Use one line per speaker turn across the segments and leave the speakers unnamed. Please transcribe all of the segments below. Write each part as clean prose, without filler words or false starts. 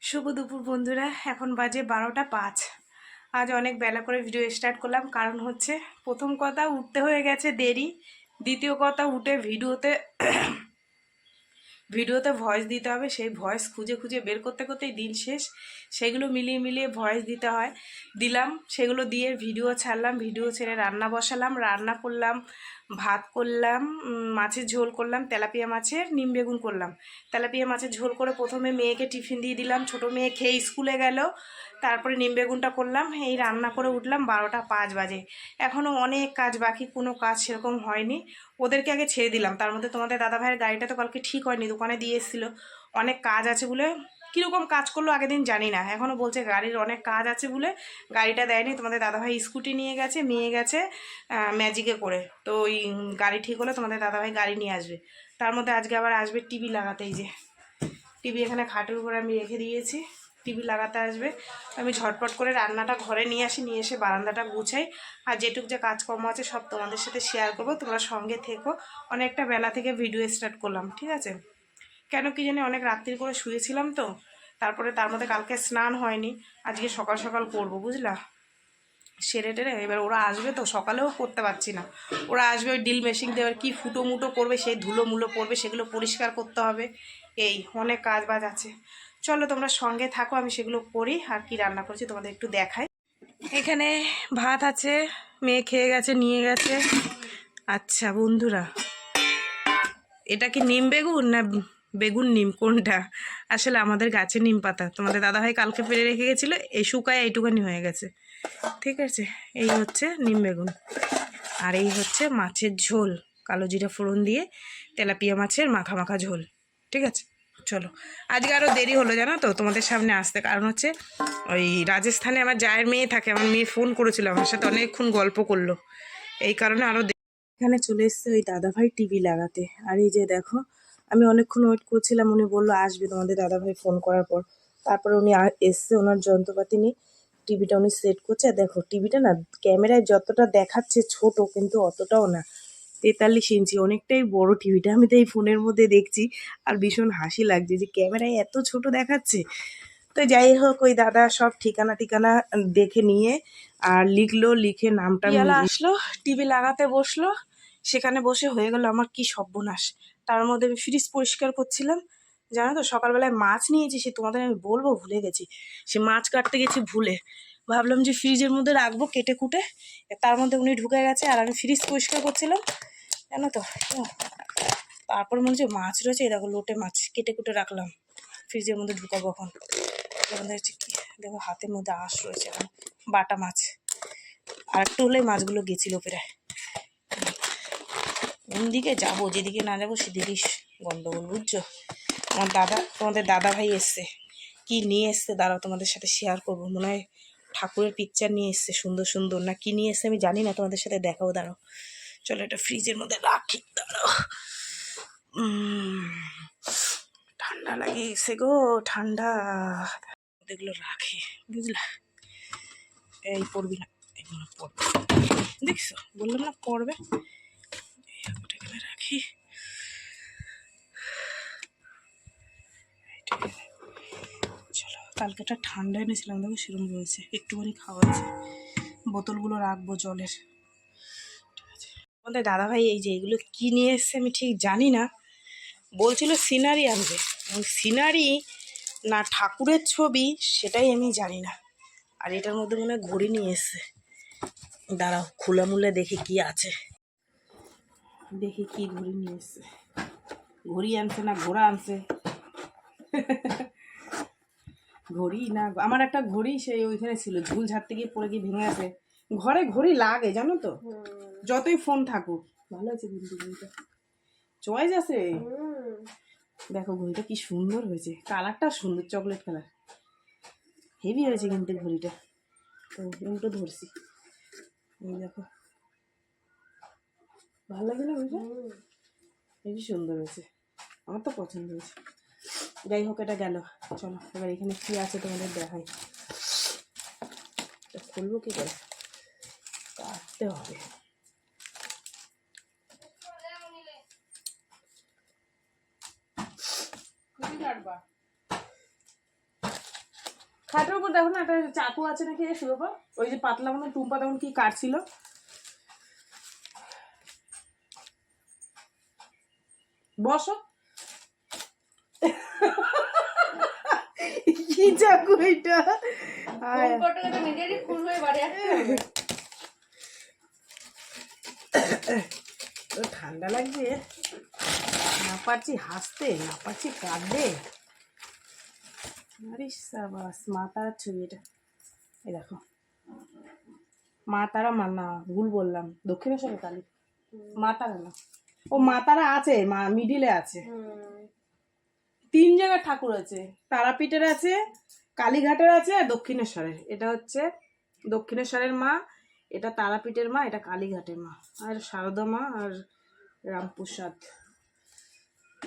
শুভ দুপুর বন্ধুরা, এখন বাজে 12টা 5। আজ অনেক বেলা করে ভিডিও স্টার্ট করলাম, কারণ হচ্ছে প্রথম কথা উঠতে হয়ে গেছে দেরি, দ্বিতীয় কথা উঠে ভিডিওতে ভয়েস দিতে হবে। সেই ভয়েস খুঁজে খুঁজে বের করতে করতেই দিন শেষ। সেগুলো মিলিয়ে মিলিয়ে ভয়েস দিতে হয়, দিলাম। সেগুলো দিয়ে ভিডিও ছাড়লাম, ভিডিও ছেড়ে রান্না বসালাম, রান্না করলাম, ভাত করলাম, মাছের ঝোল করলাম, তেলাপিয়া মাছের নিম বেগুন করলাম। তেলাপিয়া মাছের ঝোল করে প্রথমে মেয়েকে টিফিন দিয়ে দিলাম, ছোটো মেয়ে খেয়ে স্কুলে গেল। তারপরে নিম বেগুনটা করলাম, এই রান্না করে উঠলাম 12টা 5 বাজে। এখনও অনেক কাজ বাকি, কোনো কাজ সেরকম হয়নি। ওদেরকে আগে ছেড়ে দিলাম। তার মধ্যে তোমাদের দাদাভাইয়ের গাড়িটা তো কালকে ঠিক হয়নি, দোকানে দিয়ে এসেছিলো। অনেক কাজ আছে বলে, কীরকম কাজ করলো আগের দিন জানি না, এখনও বলছে গাড়ির অনেক কাজ আছে বলে গাড়িটা দেয়নি। তোমাদের দাদাভাই স্কুটি নিয়ে গেছে, মেয়ে গেছে ম্যাজিকে করে। তো ওই গাড়ি ঠিক হলে তোমাদের দাদাভাই গাড়ি নিয়ে আসবে। তার মধ্যে আজকে আবার আসবে টিভি লাগাতে। এই যে টিভি এখানে খাটের উপরে আমি রেখে দিয়েছি, টিভি লাগাতে আসবে। আমি ঝটপট করে রান্নাটা ঘরে নিয়ে আসি, নিয়ে এসে বারান্দাটা গুছাই। আর যেটুক যে কাজকর্ম আছে সব তোমাদের সাথে শেয়ার করবো, তোমরা সঙ্গে থেকো। অনেকটা বেলা থেকে ভিডিও স্টার্ট করলাম, ঠিক আছে? কেন কি জানি অনেক রাত্রি করে শুয়েছিলাম তো, তারপরে তার মধ্যে কালকে স্নান হয়নি, আজকে সকাল সকাল করবো, বুঝলা? সেরে টেরে এবার ওরা আসবে তো, সকালেও করতে পারছি না। ওরা আসবে ওই ড্রিল মেশিন দিয়ে, কি ফুটো মুটো করবে, সেই ধুলো মুলো পড়বে, সেগুলো পরিষ্কার করতে হবে। এই অনেক কাজ বাজ আছে। চলো তোমরা সঙ্গে থাকো, আমি সেগুলো করি। আর কি রান্না করছি তোমাদের একটু দেখাই। এখানে ভাত আছে, মেয়ে খেয়ে গেছে, নিয়ে গেছে। আচ্ছা বন্ধুরা, এটা কি নিম বেগুন না বেগুন নিম, কোনটা? আসলে আমাদের গাছে নিম পাতা, তোমাদের দাদাভাই কালকে পেরে রেখে গেছিলো, এই শুকায় এইটুখানি হয়ে গেছে, ঠিক আছে? এই হচ্ছে নিম বেগুন, আর এই হচ্ছে মাছের ঝোল, কালো জিরা ফোড়ন দিয়ে তেলাপিয়া মাছের মাখা মাখা ঝোল, ঠিক আছে? চলো, আজকে আরও দেরি হলো জানো তো তোমাদের সামনে আসতে, কারণ হচ্ছে ওই রাজস্থানে আমার জায়ের মেয়ে থাকে, আমার মেয়ে ফোন করেছিল, আমার সাথে অনেকক্ষণ গল্প করলো, এই কারণে আরও। এখানে চলে এসছে ওই দাদাভাই টিভি লাগাতে। আর এই যে দেখো, আমি অনেকক্ষণ ওয়েট করছিলাম, উনি বললো আসবে তোমাদের দাদাভাই ফোন করার পর। তারপরে উনি এসছে, ওনার যন্ত্রপাতি নিয়ে টিভিটা উনি সেট করছে। আর দেখো টিভিটা না ক্যামেরায় যতটা দেখাচ্ছে ছোট, কিন্তু অতটাও না, 43 ইঞ্চি, অনেকটাই বড় টিভিটা। আমি তো এই ফোনের মধ্যে দেখছি আর ভীষণ হাসি লাগছে যে ক্যামেরায় এত ছোট দেখাচ্ছে। তো যাই হোক, ওই দাদা সব ঠিকানা টিকানা দেখে নিয়ে আর লিখলো, লিখে নামটা আসলো, টিভি লাগাতে বসলো। সেখানে বসে হয়ে গেল আমার কি সর্বনাশ। তার মধ্যে আমি ফ্রিজ পরিষ্কার করছিলাম, জানো তো সকালবেলায় মাছ নিয়েছি, সে তোমাদের আমি বলবো ভুলে গেছি। সে মাছ কাটতে গেছি ভুলে, ভাবলাম যে ফ্রিজের মধ্যে রাখবো কেটে কুটে, তার মধ্যে উনি ঢুকে গেছে আর আমি ফ্রিজ পরিষ্কার করছিলাম, জানো তো। তারপর মনে হচ্ছে মাছ রয়েছে, দেখো লোটে মাছ কেটে কুটে রাখলাম, ফ্রিজের মধ্যে ঢুকাবো এখন। হচ্ছে কি দেখো, হাতের মধ্যে আঁশ রয়েছে, এখন বাটা মাছ। আর একটু হলে মাছগুলো গেছিলো প্রায়। কোন দিকে যাবো, যেদিকে না যাবো সেদিকেই গন্ডগোল, বুঝছো? তোমাদের দাদা ভাই এসছে, কি নিয়ে এসছে দাঁড়াও তোমাদের সাথে শেয়ার করবো। মনে হয় ঠাকুরের পিকচার নিয়ে এসছে সুন্দর সুন্দর, না কি নিয়ে এসছে আমি জানি না, তোমাদের সাথে দেখাও, দাঁড়াও। চলো এটা ফ্রিজের মধ্যে রাখি, দাঁড়াও। ঠান্ডা লাগে এসে গো, ঠান্ডা। এগুলো রাখি, বুঝলা? এই পড়বি না, এগুলো পড়বে, দেখছো বললাম না পড়বে। এখানে রাখি, চলো। কালকে একটা ঠান্ডা এনেছিলাম, দেখো সেরকম রয়েছে, একটুখানি খাওয়াচ্ছে। বোতলগুলো রাখবো জলের, ঠিক আছে? আমাদের দাদাভাই এই যে এগুলো কি নিয়ে এসছে আমি ঠিক জানি না, বলছিল সিনারি আনবে, সিনারি না ঠাকুরের ছবি সেটাই আমি জানি না। আর এটার মধ্যে মনে হয় ঘড়ি নিয়ে এসছে, দাঁড়াও খুলে মুলে দেখি কি আছে, দেখি কি ঘড়ি নিয়ে এসছে। ঘড়ি আনছে না ঘোড়া আনছে? ঘড়ি না, আমার একটা ঘড়ি সেই ওইখানে ছিল, ঝুল ঝাড়তে গিয়ে পড়ে গিয়ে ভেঙে আছে। ঘরে ঘড়ি লাগে জানো তো, যতই ফোন থাকুক। ভালো আছে কিন্তু ঘড়িটা, চয়েস আছে। দেখো ঘড়িটা কি সুন্দর হয়েছে, কালারটা সুন্দর, চকলেট কালার, হেভি হয়েছে কিন্তু ঘড়িটা। তো উল্টো ধরছি, এই দেখো, ভালো লাগে না ঘড়িটা? হেভি সুন্দর হয়েছে, আমার তো পছন্দ হয়েছে। যাই হোক, এটা গেল। চলো এবার এখানে কি আছে তোমাদের দেখাই। খুলবো কি করে, কাটতে হবে। খাটের উপর দেখো না একটা চাকু আছে নাকি শুরু পর, ওই যে পাতলা মতো টুম্পা তখন কি কাটছিল। বসো। কি চাকু এটা? ঠান্ডা লাগছে, না পারছি হাসতে, না পারছি কাঁদতে। আরে সাবাস, মা তারার ছবি এটা। এই দেখো, মা তারা না, ভুল বললাম, দক্ষিণেশ্বরের কালী। মা তারা না, ও মা তারা আছে, মা মিডিলে আছে। 3 জায়গার ঠাকুর আছে, তারাপীঠের আছে, কালীঘাটের আছে, আর দক্ষিণেশ্বরের। এটা হচ্ছে দক্ষিণেশ্বরের মা, এটা তারাপীঠের মা, এটা কালীঘাটের মা, আর শারদা মা আর রামপ্রসাদ।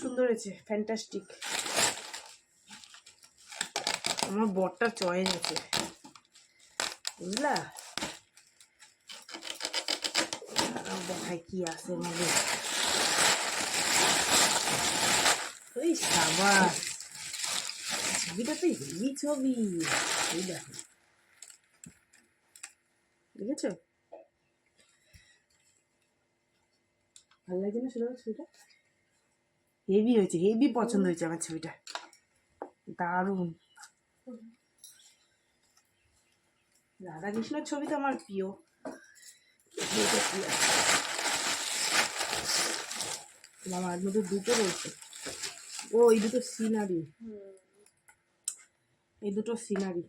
সুন্দর হয়েছে, ফ্যান্টাস্টিক। আমার বরটার চয়েস আছে, বুঝলা? দেখায় কি আছে মধ্যে। ওই সাবাস, ছবিটা তো হেভি ছবি। এই দেখো, দেখেছো? ভালো লাগছে না সেটা? ছবিটা হেভি হয়েছে, হেভি পছন্দ হয়েছে আমার ছবিটা, দারুণ। রাধাকৃষ্ণের ছবি তো আমার প্রিয়। আমার মধ্যে দুটো রয়েছে। ও এই দুটো সিনারি, এই দুটো সিনারি।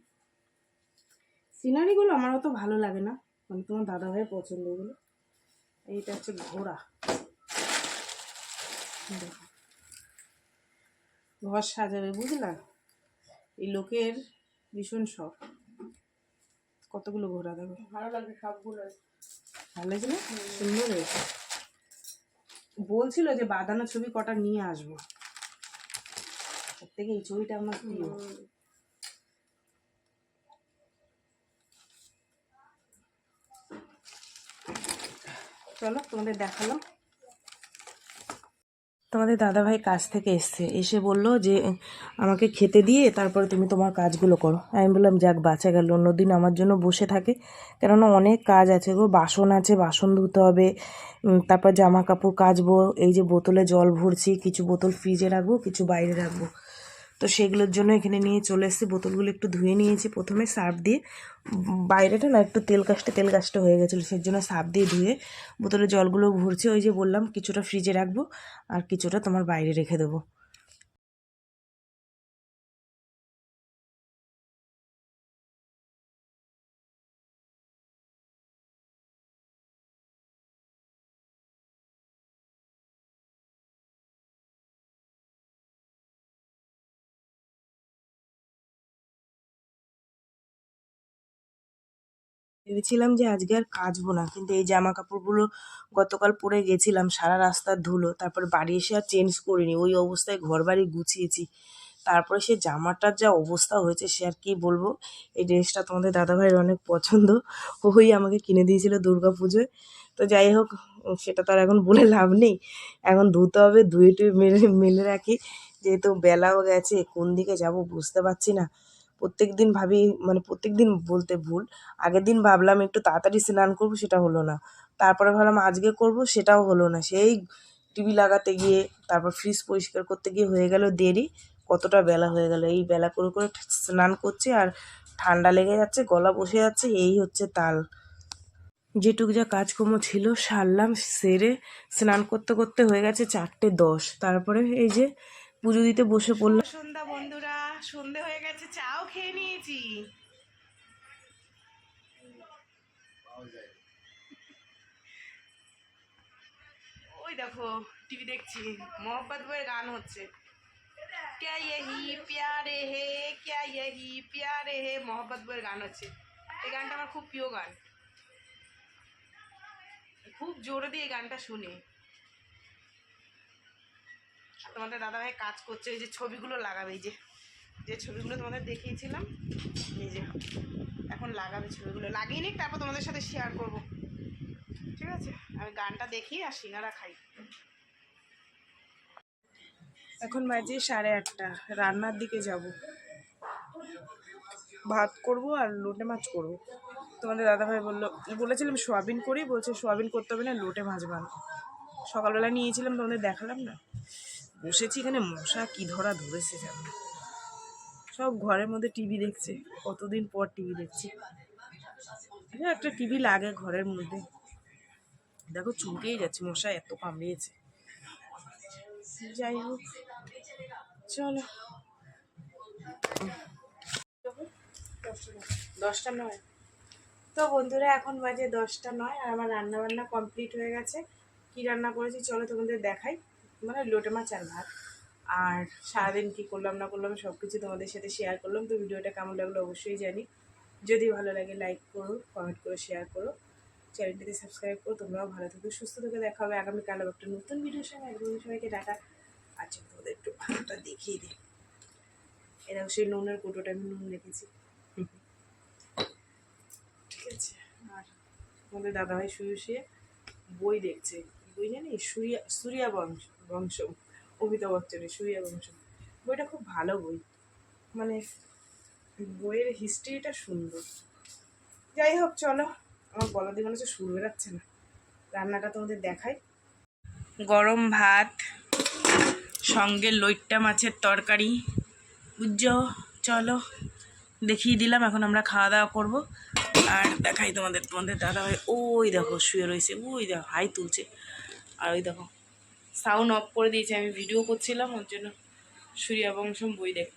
সিনারিগুলো আমার অত ভালো লাগে না, মানে তোমার দাদা ভাইয়ের পছন্দ এগুলো। এইটা হচ্ছে ঘোড়া, ঘর সাজাবে, বুঝলা? এই লোকের ভীষণ শখ। কতগুলো ঘোড়া দেবে, ভালো লাগবে সবগুলো। ভালো লাগছে না? সুন্দর হয়েছে। বলছিল যে বাঁধানো ছবি কটা নিয়ে আসবো, তার থেকে এই ছবিটা আমার প্রিয়। চলো তোমাদের দেখালাম। তোমাদের দাদাভাই কাজ থেকে এসছে, এসে বলল যে আমাকে খেতে দিয়ে তারপরে তুমি তোমার কাজগুলো করো। আমি বললাম যাক বাঁচা গেল, অন্যদিন আমার জন্য বসে থাকে, কেননা অনেক কাজ আছে গো, বাসন আছে, বাসন ধুতে হবে, তারপর জামা কাপড় কাচবো, এই যে বোতলে জল ভরছি, কিছু বোতল ফ্রিজে রাখবো, কিছু বাইরে রাখবো। তো সেগুলোর জন্য এখানে নিয়ে চলে এসেছি। বোতলগুলো একটু ধুয়ে নিয়েছি প্রথমে সার্ফ দিয়ে, বাইরেটা না একটু তেল কাস্টে হয়ে গেছিলো, সেই জন্য সার্ফ দিয়ে ধুয়ে বোতলে জলগুলো ভরছি। ওই যে বললাম কিছুটা ফ্রিজে রাখবো আর কিছুটা তোমার বাইরে রেখে দেবো। ভেবেছিলাম যে আজকে আর কাচবো না, কিন্তু এই জামা কাপড়গুলো গতকাল পরে গেছিলাম, সারা রাস্তার ধুলো, তারপর বাড়ি এসে আর চেঞ্জ করিনি, ওই অবস্থায় ঘর বাড়ি গুছিয়েছি। তারপরে সে জামাটার যা অবস্থা হয়েছে সে আর কি বলবো। এই ড্রেসটা তোমাদের দাদাভাইয়ের অনেক পছন্দ, ওই আমাকে কিনে দিয়েছিল দুর্গাপুজোয়। তো যাই হোক, সেটা তো আর এখন বলে লাভ নেই, এখন ধুতে হবে, ধুয়ে টুয়ে মেলে রাখি, যেহেতু বেলাও গেছে, কোন দিকে যাব বুঝতে পারছি না। প্রত্যেক দিন ভাবি, মানে প্রত্যেক দিন বলতে ভুল, আগের দিন ভাবলাম একটু তাড়াতাড়ি স্নান করবো, সেটা হলো না। তারপরে ভাবলাম আজকে করব, সেটাও হলো না। সেই টিভি লাগাতে গিয়ে, তারপর ফ্রিজ পরিষ্কার করতে গিয়ে হয়ে গেল দেরি, কতটা বেলা হয়ে গেল। এই বেলা করে করে স্নান করছি আর ঠান্ডা লেগে যাচ্ছে, গলা বসে যাচ্ছে, এই হচ্ছে তাল। যেটুকু যা কাজকর্ম ছিল সারলাম, সেরে স্নান করতে করতে হয়ে গেছে 4:10। তারপরে এই যে পুজো দিতে বসে পড়লাম। সন্ধ্যা বন্ধুরা, সন্ধে হয়ে গেছে, চাও খেয়ে নিয়েছি। ওই দেখো টিভি দেখছি, মোহাম্মদ বইয়ের গান হচ্ছে, ক্যা ইহি প্যারে হে, ক্যা ইহি প্যারে হে, মোহাম্মদ বইয়ের গান হচ্ছে। এই গানটা আমার খুব প্রিয় গান, খুব জোরে দিয়ে এই গানটা শুনি। তোমাদের দাদাভাই কাজ করছে, এই যে ছবিগুলো লাগাবে, এই যে যে ছবিগুলো তোমাদের দেখিয়েছিলাম, এই যে এখন লাগাবে ছবিগুলো, লাগিয়ে নিক, তারপর তোমাদের সাথে শেয়ার করব, ঠিক আছে? আমি গানটা দেখি আর সিঙ্গারা খাই। এখন বাজে 8:30, রান্নার দিকে যাব। ভাত করব আর লোটে মাছ করব। তোমাদের দাদাভাই বলেছিলাম সোয়াবিন করি, বলছে সোয়াবিন করতে হবে না, লোটে মাছ বানাবো। সকালবেলা নিয়েছিলাম, তোমাদের দেখালাম না। বসেছি এখানে, মশা কি ধরেছে জানো। সব ঘরের মধ্যে টিভি দেখছে, কতদিন পর টিভি দেখছি। একটা টিভি লাগে ঘরের মধ্যে। দেখো চুলকেই যাচ্ছে, মশা এত কামড়িয়েছে। যাই হোক, চলো। 10টা 9। তো বন্ধুরা, এখন বাজে 10টা 9 আর আমার রান্না বান্না কমপ্লিট হয়ে গেছে। কি রান্না করেছি চলো তোমাদের দেখাই। মানে লোটে মাছ আর ভাত। আর সারাদিন কী করলাম না করলাম সব কিছু তোমাদের সাথে শেয়ার করলাম। তো ভিডিওটা কেমন লাগলো অবশ্যই জানি। যদি ভালো লাগে লাইক করো, কমেন্ট করো, শেয়ার করো, চ্যানেলটিতে সাবস্ক্রাইব করো। তোমরাও ভালো থেকো, সুস্থ থেকে দেখা হবে আগামীকাল একটা নতুন ভিডিওর সঙ্গে। একদম সবাইকে টাটা। আচ্ছা, তোমাদের একটু ভাতটা দেখিয়ে দিই। এরকম সেই নুনের কুটোটা আমি নুন রেখেছি, ঠিক আছে। আর আমাদের দাদাভাই শুয়ে বই দেখছে। বই জানি সূর্যা বংশম, অমিতাভ বচ্চনের সূর্যা বংশম। বইটা খুব ভালো বই, মানে বইয়ের হিস্ট্রিটা সুন্দর। যাই হোক চলো, আমার গলা দিয়ে মনে হচ্ছে সুর বেরাচ্ছে না। রান্নাটা তোমাদের দেখাই। গরম ভাত, সঙ্গে লইট্টা মাছের তরকারি, বুঝছো। চলো দেখিয়ে দিলাম, এখন আমরা খাওয়া দাওয়া করবো। আর দেখাই তোমাদের দাদাভাই ওই দেখো শুয়ে রয়েছে, ওই দেখো হাই তুলছে। আর ওই দেখো সাউন্ড অফ করে দিয়েছে, আমি ভিডিও করছিলাম ওর জন্য। সূর্যবংশম বই দেখ।